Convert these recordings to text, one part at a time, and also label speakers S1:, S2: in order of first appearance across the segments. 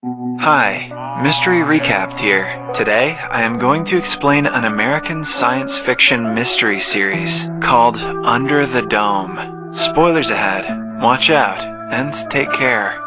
S1: Hi, Mystery Recapped here. Today, I am going to explain an American science fiction mystery series called Under the Dome. Spoilers ahead. Watch out, and take care.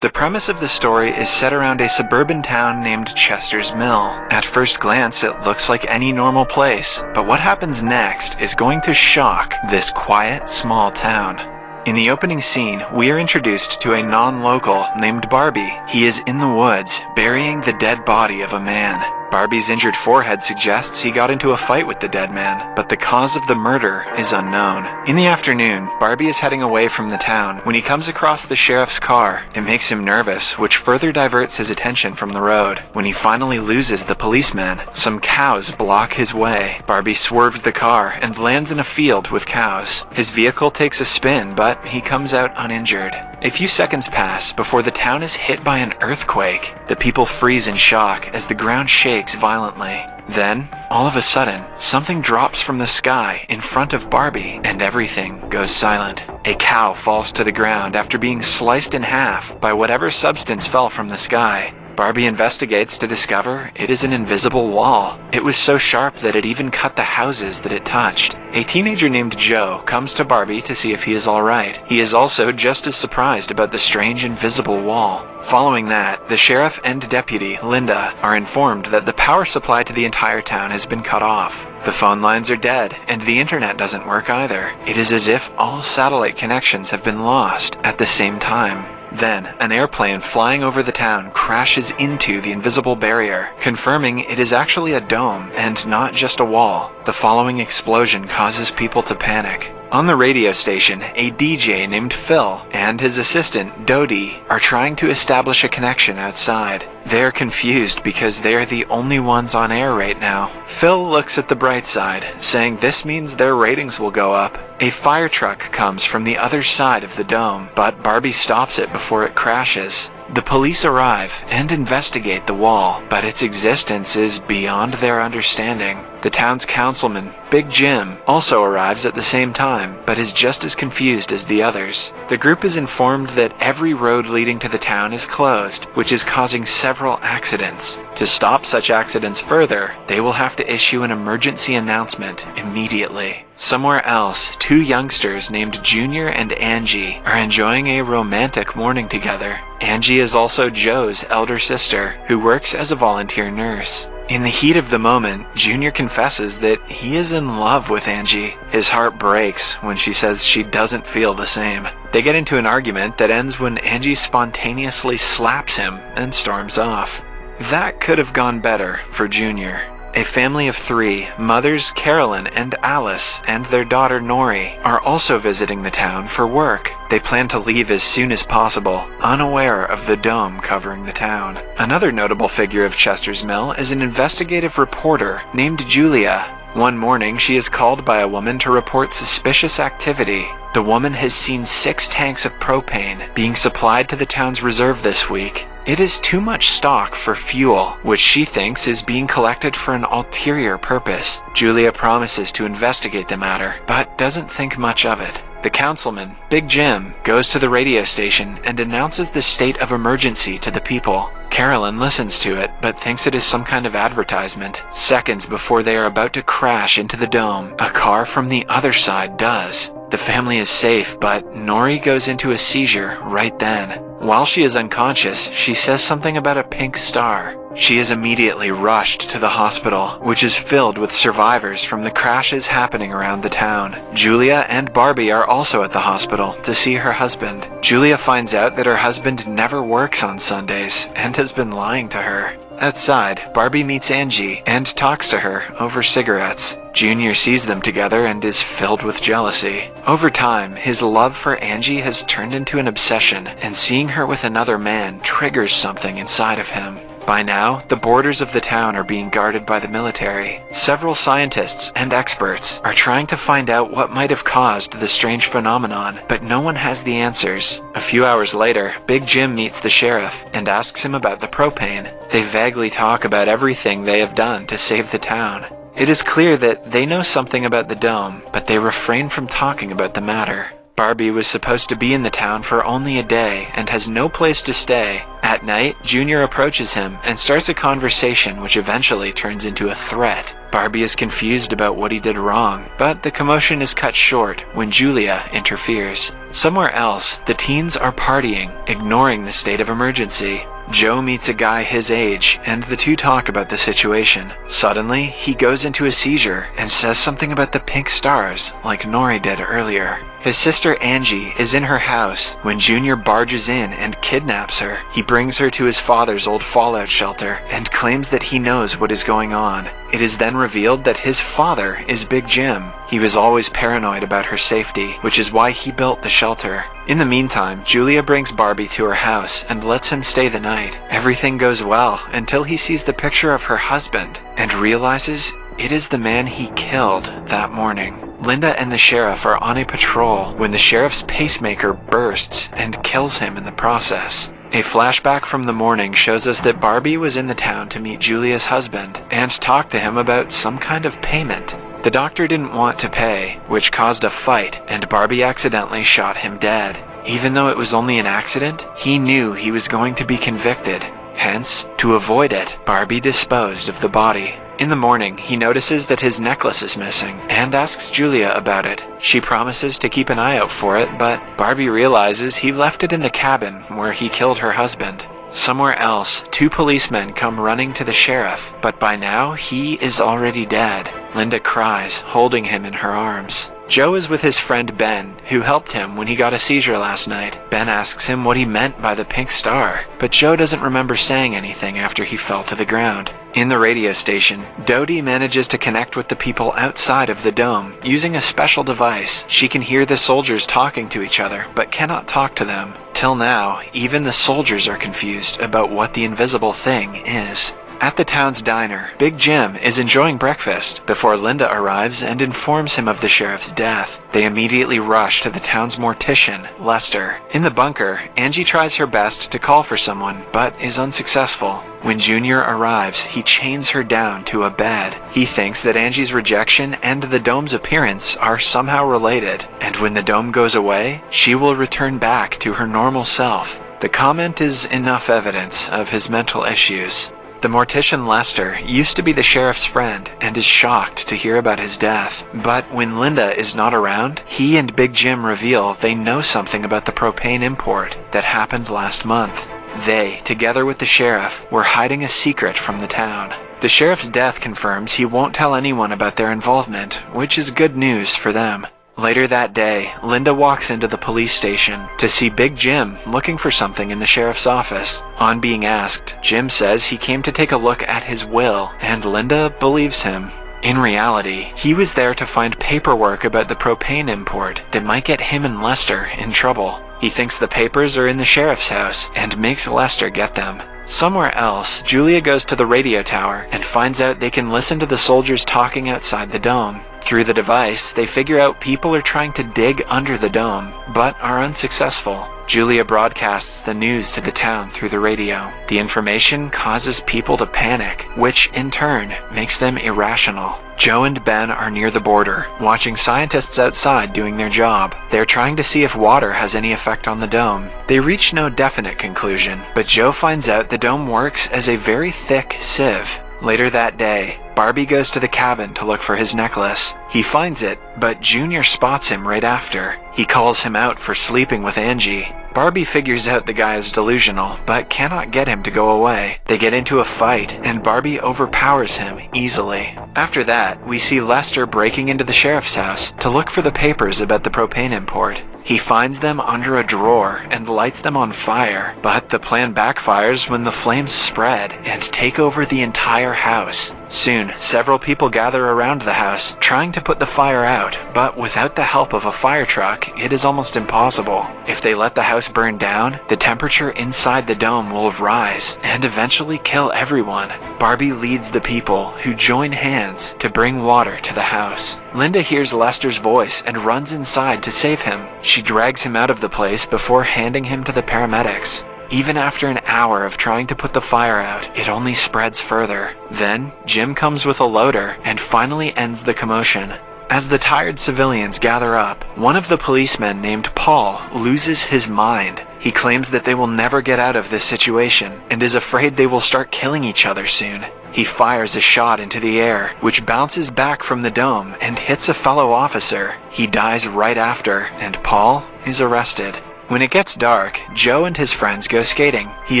S1: The premise of the story is set around a suburban town named Chester's Mill. At first glance, it looks like any normal place, but what happens next is going to shock this quiet, small town. In the opening scene, we are introduced to a non-local named Barbie. He is in the woods, burying the dead body of a man. Barbie's injured forehead suggests he got into a fight with the dead man, but the cause of the murder is unknown. In the afternoon, Barbie is heading away from the town when he comes across the sheriff's car. It makes him nervous, which further diverts his attention from the road. When he finally loses the policeman, some cows block his way. Barbie swerves the car and lands in a field with cows. His vehicle takes a spin, but he comes out uninjured. A few seconds pass before the town is hit by an earthquake. The people freeze in shock as the ground shakes violently. Then, all of a sudden, something drops from the sky in front of Barbie, and everything goes silent. A cow falls to the ground after being sliced in half by whatever substance fell from the sky. Barbie investigates to discover it is an invisible wall. It was so sharp that it even cut the houses that it touched. A teenager named Joe comes to Barbie to see if he is alright. He is also just as surprised about the strange invisible wall. Following that, the sheriff and deputy, Linda, are informed that the power supply to the entire town has been cut off. The phone lines are dead, and the internet doesn't work either. It is as if all satellite connections have been lost at the same time. Then, an airplane flying over the town crashes into the invisible barrier, confirming it is actually a dome and not just a wall. The following explosion causes people to panic. On the radio station, a DJ named Phil and his assistant, Dodie, are trying to establish a connection outside. They're confused because they're the only ones on air right now. Phil looks at the bright side, saying this means their ratings will go up. A fire truck comes from the other side of the dome, but Barbie stops it before it crashes. The police arrive and investigate the wall, but its existence is beyond their understanding. The town's councilman, Big Jim, also arrives at the same time, but is just as confused as the others. The group is informed that every road leading to the town is closed, which is causing several accidents. To stop such accidents further, they will have to issue an emergency announcement immediately. Somewhere else, two youngsters named Junior and Angie are enjoying a romantic morning together. Angie is also Joe's elder sister, who works as a volunteer nurse. In the heat of the moment, Junior confesses that he is in love with Angie. His heart breaks when she says she doesn't feel the same. They get into an argument that ends when Angie spontaneously slaps him and storms off. That could have gone better for Junior. A family of three, mothers Carolyn and Alice and their daughter Nori, are also visiting the town for work. They plan to leave as soon as possible, unaware of the dome covering the town. Another notable figure of Chester's Mill is an investigative reporter named Julia. One morning, she is called by a woman to report suspicious activity. The woman has seen 6 tanks of propane being supplied to the town's reserve this week. It is too much stock for fuel, which she thinks is being collected for an ulterior purpose. Julia promises to investigate the matter, but doesn't think much of it. The councilman, Big Jim, goes to the radio station and announces the state of emergency to the people. Carolyn listens to it, but thinks it is some kind of advertisement. Seconds before they are about to crash into the dome, a car from the other side does. The family is safe, but Nori goes into a seizure right then. While she is unconscious, she says something about a pink star. She is immediately rushed to the hospital, which is filled with survivors from the crashes happening around the town. Julia and Barbie are also at the hospital to see her husband. Julia finds out that her husband never works on Sundays and has been lying to her. Outside, Barbie meets Angie and talks to her over cigarettes. Junior sees them together and is filled with jealousy. Over time, his love for Angie has turned into an obsession, and seeing her with another man triggers something inside of him. By now, the borders of the town are being guarded by the military. Several scientists and experts are trying to find out what might have caused the strange phenomenon, but no one has the answers. A few hours later, Big Jim meets the sheriff and asks him about the propane. They vaguely talk about everything they have done to save the town. It is clear that they know something about the dome, but they refrain from talking about the matter. Barbie was supposed to be in the town for only a day and has no place to stay. At night, Junior approaches him and starts a conversation which eventually turns into a threat. Barbie is confused about what he did wrong, but the commotion is cut short when Julia interferes. Somewhere else, the teens are partying, ignoring the state of emergency. Joe meets a guy his age, and the two talk about the situation. Suddenly, he goes into a seizure and says something about the pink stars, like Nori did earlier. His sister Angie is in her house when Junior barges in and kidnaps her. He brings her to his father's old fallout shelter and claims that he knows what is going on. It is then revealed that his father is Big Jim. He was always paranoid about her safety, which is why he built the shelter. In the meantime, Julia brings Barbie to her house and lets him stay the night. Everything goes well until he sees the picture of her husband and realizes it is the man he killed that morning. Linda and the sheriff are on a patrol when the sheriff's pacemaker bursts and kills him in the process. A flashback from the morning shows us that Barbie was in the town to meet Julia's husband and talk to him about some kind of payment. The doctor didn't want to pay, which caused a fight, and Barbie accidentally shot him dead. Even though it was only an accident, he knew he was going to be convicted. Hence, to avoid it, Barbie disposed of the body. In the morning, he notices that his necklace is missing and asks Julia about it. She promises to keep an eye out for it, but Barbie realizes he left it in the cabin where he killed her husband. Somewhere else, two policemen come running to the sheriff, but by now he is already dead. Linda cries, holding him in her arms. Joe is with his friend Ben, who helped him when he got a seizure last night. Ben asks him what he meant by the pink star, but Joe doesn't remember saying anything after he fell to the ground. In the radio station, Dodie manages to connect with the people outside of the dome using a special device. She can hear the soldiers talking to each other, but cannot talk to them. Till now, even the soldiers are confused about what the invisible thing is. At the town's diner, Big Jim is enjoying breakfast before Linda arrives and informs him of the sheriff's death. They immediately rush to the town's mortician, Lester. In the bunker, Angie tries her best to call for someone, but is unsuccessful. When Junior arrives, he chains her down to a bed. He thinks that Angie's rejection and the dome's appearance are somehow related, and when the dome goes away, she will return back to her normal self. The comment is enough evidence of his mental issues. The mortician Lester used to be the sheriff's friend and is shocked to hear about his death. But when Linda is not around, he and Big Jim reveal they know something about the propane import that happened last month. They, together with the sheriff, were hiding a secret from the town. The sheriff's death confirms he won't tell anyone about their involvement, which is good news for them. Later that day, Linda walks into the police station to see Big Jim looking for something in the sheriff's office. On being asked, Jim says he came to take a look at his will, and Linda believes him. In reality, he was there to find paperwork about the propane import that might get him and Lester in trouble. He thinks the papers are in the sheriff's house and makes Lester get them. Somewhere else, Julia goes to the radio tower and finds out they can listen to the soldiers talking outside the dome. Through the device, they figure out people are trying to dig under the dome, but are unsuccessful. Julia broadcasts the news to the town through the radio. The information causes people to panic, which in turn makes them irrational. Joe and Ben are near the border, watching scientists outside doing their job. They're trying to see if water has any effect on the dome. They reach no definite conclusion, but Joe finds out the dome works as a very thick sieve. Later that day, Barbie goes to the cabin to look for his necklace. He finds it, but Junior spots him right after. He calls him out for sleeping with Angie. Barbie figures out the guy is delusional, but cannot get him to go away. They get into a fight, and Barbie overpowers him easily. After that, we see Lester breaking into the sheriff's house to look for the papers about the propane import. He finds them under a drawer and lights them on fire, but the plan backfires when the flames spread and take over the entire house. Soon, several people gather around the house, trying to put the fire out, but without the help of a fire truck, it is almost impossible. If they let the house burn down, the temperature inside the dome will rise and eventually kill everyone. Barbie leads the people, who join hands to bring water to the house. Linda hears Lester's voice and runs inside to save him. She drags him out of the place before handing him to the paramedics. Even after an hour of trying to put the fire out, it only spreads further. Then, Jim comes with a loader and finally ends the commotion. As the tired civilians gather up, one of the policemen named Paul loses his mind. He claims that they will never get out of this situation and is afraid they will start killing each other soon. He fires a shot into the air, which bounces back from the dome and hits a fellow officer. He dies right after, and Paul is arrested. When it gets dark, Joe and his friends go skating. He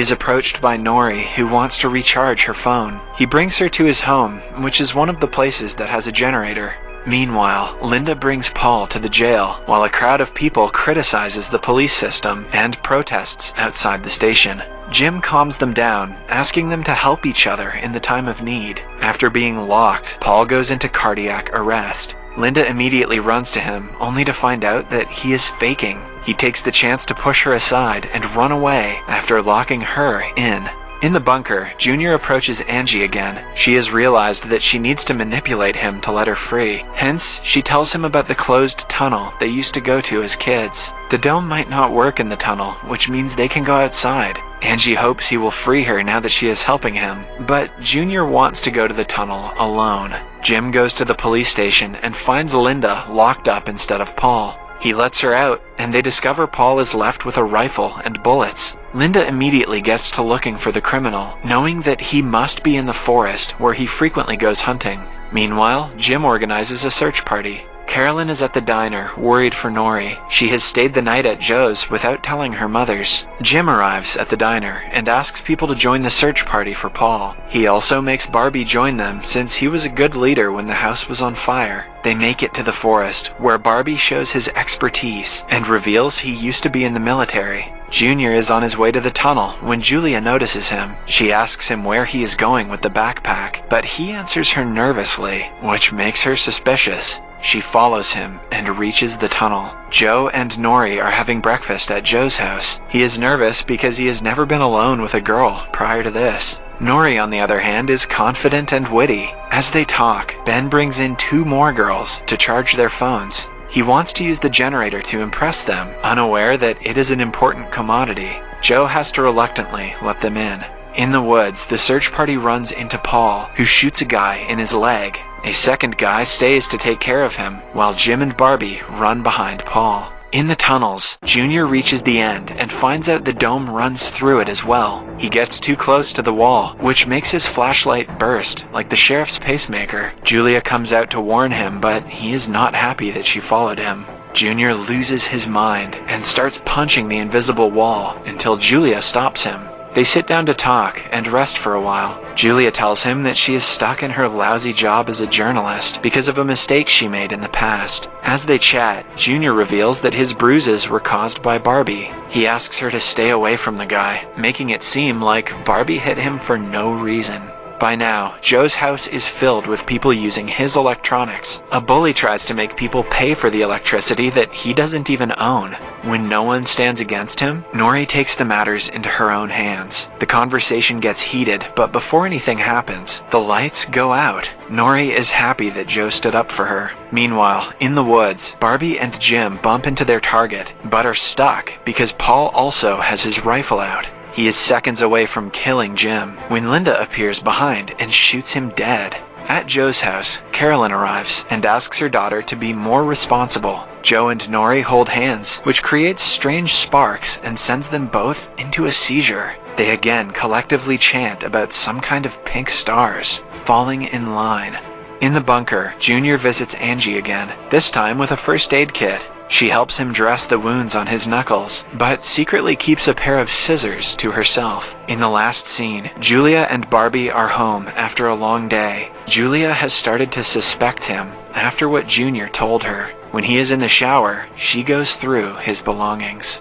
S1: is approached by Nori, who wants to recharge her phone. He brings her to his home, which is one of the places that has a generator. Meanwhile, Linda brings Paul to the jail, while a crowd of people criticizes the police system and protests outside the station. Jim calms them down, asking them to help each other in the time of need. After being locked, Paul goes into cardiac arrest. Linda immediately runs to him, only to find out that he is faking. He takes the chance to push her aside and run away after locking her in. In the bunker, Junior approaches Angie again. She has realized that she needs to manipulate him to let her free. Hence, she tells him about the closed tunnel they used to go to as kids. The dome might not work in the tunnel, which means they can go outside. Angie hopes he will free her now that she is helping him, but Junior wants to go to the tunnel alone. Jim goes to the police station and finds Linda locked up instead of Paul. He lets her out, and they discover Paul is left with a rifle and bullets. Linda immediately gets to looking for the criminal, knowing that he must be in the forest where he frequently goes hunting. Meanwhile, Jim organizes a search party. Carolyn is at the diner, worried for Nori. She has stayed the night at Joe's without telling her mothers. Jim arrives at the diner and asks people to join the search party for Paul. He also makes Barbie join them since he was a good leader when the house was on fire. They make it to the forest, where Barbie shows his expertise and reveals he used to be in the military. Junior is on his way to the tunnel when Julia notices him. She asks him where he is going with the backpack, but he answers her nervously, which makes her suspicious. She follows him and reaches the tunnel. Joe and Nori are having breakfast at Joe's house. He is nervous because he has never been alone with a girl prior to this. Nori, on the other hand, is confident and witty. As they talk, Ben brings in 2 more girls to charge their phones. He wants to use the generator to impress them, unaware that it is an important commodity. Joe has to reluctantly let them in. In the woods, the search party runs into Paul, who shoots a guy in his leg. A second guy stays to take care of him, while Jim and Barbie run behind Paul. In the tunnels, Junior reaches the end and finds out the dome runs through it as well. He gets too close to the wall, which makes his flashlight burst, like the sheriff's pacemaker. Julia comes out to warn him, but he is not happy that she followed him. Junior loses his mind and starts punching the invisible wall until Julia stops him. They sit down to talk and rest for a while. Julia tells him that she is stuck in her lousy job as a journalist because of a mistake she made in the past. As they chat, Junior reveals that his bruises were caused by Barbie. He asks her to stay away from the guy, making it seem like Barbie hit him for no reason. By now, Joe's house is filled with people using his electronics. A bully tries to make people pay for the electricity that he doesn't even own. When no one stands against him, Nori takes the matters into her own hands. The conversation gets heated, but before anything happens, the lights go out. Nori is happy that Joe stood up for her. Meanwhile, in the woods, Barbie and Jim bump into their target, but are stuck because Paul also has his rifle out. He is seconds away from killing Jim when Linda appears behind and shoots him dead. At Joe's house, Carolyn arrives and asks her daughter to be more responsible. Joe and Nori hold hands, which creates strange sparks and sends them both into a seizure. They again collectively chant about some kind of pink stars falling in line. In the bunker, Junior visits Angie again, this time with a first aid kit. She helps him dress the wounds on his knuckles, but secretly keeps a pair of scissors to herself. In the last scene, Julia and Barbie are home after a long day. Julia has started to suspect him after what Junior told her. When he is in the shower, she goes through his belongings.